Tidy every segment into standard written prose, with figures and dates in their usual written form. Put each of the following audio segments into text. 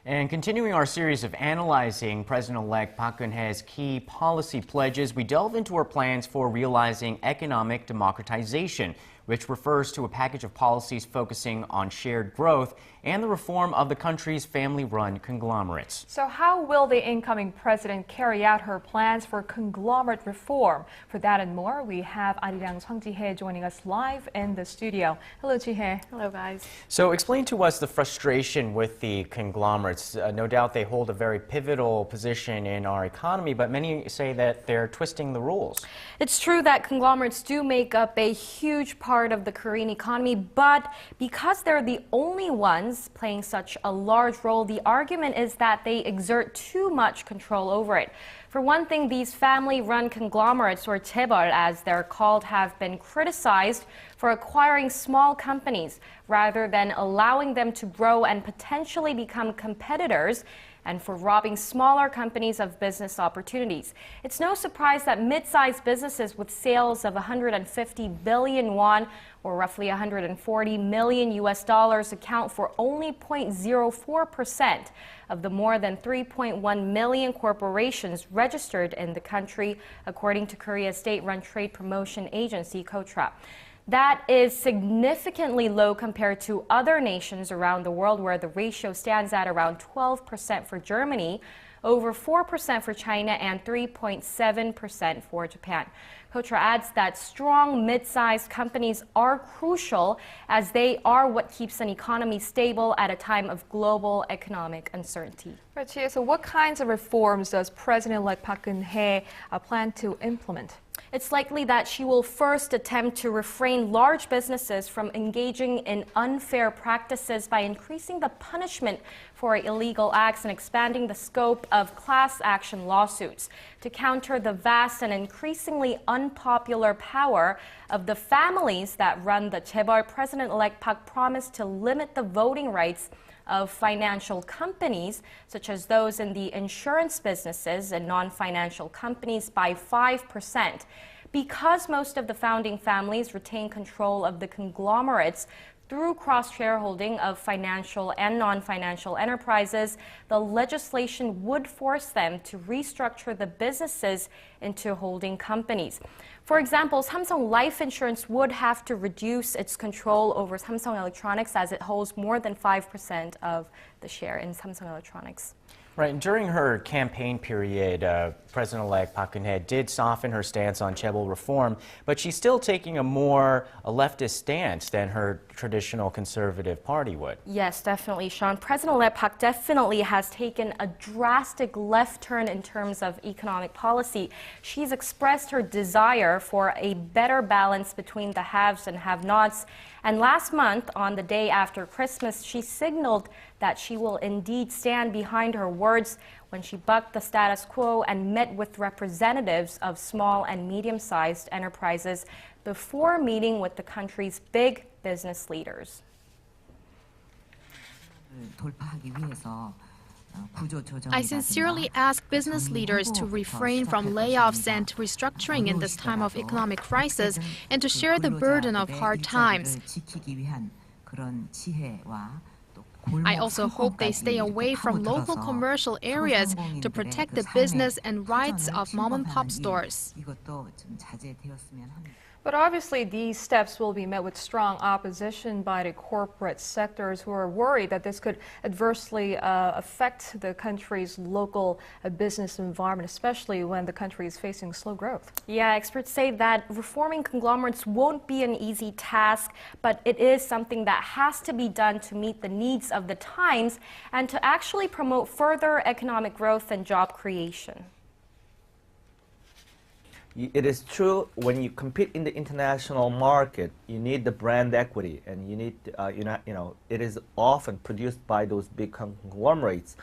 And continuing our series of analyzing President-elect Park Geun-hye's key policy pledges, we delve into her plans for realizing economic democratization, which refers to a package of policies focusing on shared growth and the reform of the country's family-run conglomerates. So how will the incoming president carry out her plans for conglomerate reform? For that and more, we have Arirang Ji-hye joining us live in the studio. Hello, Ji-hye. Hello, guys. So explain to us the frustration with the conglomerates. No doubt they hold a very pivotal position in our economy, but many say that they're twisting the rules. It's true that conglomerates do make up a huge part of the Korean economy, but because they're the only ones playing such a large role, the argument is that they exert too much control over it. For one thing, these family-run conglomerates, or chaebol as they're called, have been criticized for acquiring small companies rather than allowing them to grow and potentially become competitors, and for robbing smaller companies of business opportunities. It's no surprise that mid-sized businesses with sales of 150 billion won, or roughly 140 million US dollars, account for only 0.04% of the more than 3.1 million corporations registered in the country, according to Korea's state-run trade promotion agency, KOTRA. That is significantly low compared to other nations around the world, where the ratio stands at around 12% for Germany, over 4% for China, and 3.7% for Japan. KOTRA adds that strong mid-sized companies are crucial, as they are what keeps an economy stable at a time of global economic uncertainty. Right, Ji-hye, so what kinds of reforms does President-elect Park Geun-hye plan to implement? It's likely that she will first attempt to refrain large businesses from engaging in unfair practices by increasing the punishment for illegal acts and expanding the scope of class action lawsuits. To counter the vast and increasingly unpopular power of the families that run the chaebol, President-elect Park promised to limit the voting rights of financial companies, such as those in the insurance businesses and non-financial companies, by 5%. Because most of the founding families retain control of the conglomerates through cross-shareholding of financial and non-financial enterprises, the legislation would force them to restructure the businesses into holding companies. For example, Samsung Life Insurance would have to reduce its control over Samsung Electronics, as it holds more than 5% of the share in Samsung Electronics. Right. During her campaign period, President-elect Park Geun-hye did soften her stance on chaebol reform, but she's still taking a more leftist stance than her traditional conservative party would. Yes, definitely, Sean. President-elect Park definitely has taken a drastic left turn in terms of economic policy. She's expressed her desire for a better balance between the haves and have-nots. And last month, on the day after Christmas, she signaled that she will indeed stand behind her words when she bucked the status quo and met with representatives of small and medium-sized enterprises before meeting with the country's big business leaders. I sincerely ask business leaders to refrain from layoffs and restructuring in this time of economic crisis and to share the burden of hard times. I also hope they stay away from local commercial areas to protect the business and rights of mom-and-pop stores. But obviously, these steps will be met with strong opposition by the corporate sectors, who are worried that this could adversely affect the country's local business environment, especially when the country is facing slow growth. Yeah, experts say that reforming conglomerates won't be an easy task, but it is something that has to be done to meet the needs of the times and to actually promote further economic growth and job creation. It is true, when you compete in the international market, you need the brand equity, and you need, it is often produced by those big conglomerates.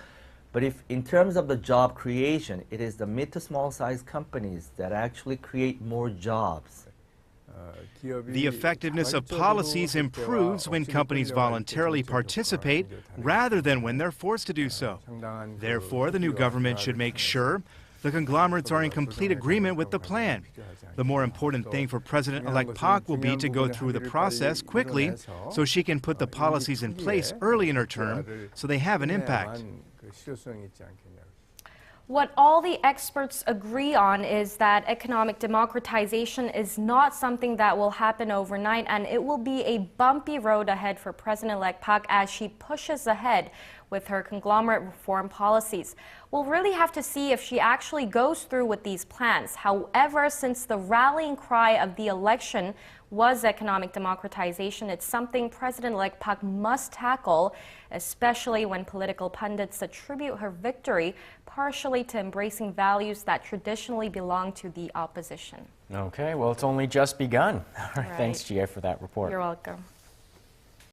But if, in terms of the job creation, it is the mid to small size companies that actually create more jobs. The effectiveness of policies improves when companies voluntarily participate rather than when they're forced to do so. Therefore, the new government should make sure the conglomerates are in complete agreement with the plan. The more important thing for President-elect Park will be to go through the process quickly so she can put the policies in place early in her term so they have an impact. What all the experts agree on is that economic democratization is not something that will happen overnight, and it will be a bumpy road ahead for President-elect Park as she pushes ahead with her conglomerate reform policies. We'll really have to see if she actually goes through with these plans. However, since the rallying cry of the election was economic democratization, it's something President-elect Park must tackle, especially when political pundits attribute her victory partially to embracing values that traditionally belong to the opposition. Okay, well, it's only just begun. All right. Right. Thanks, Ji-hye, for that report. You're welcome.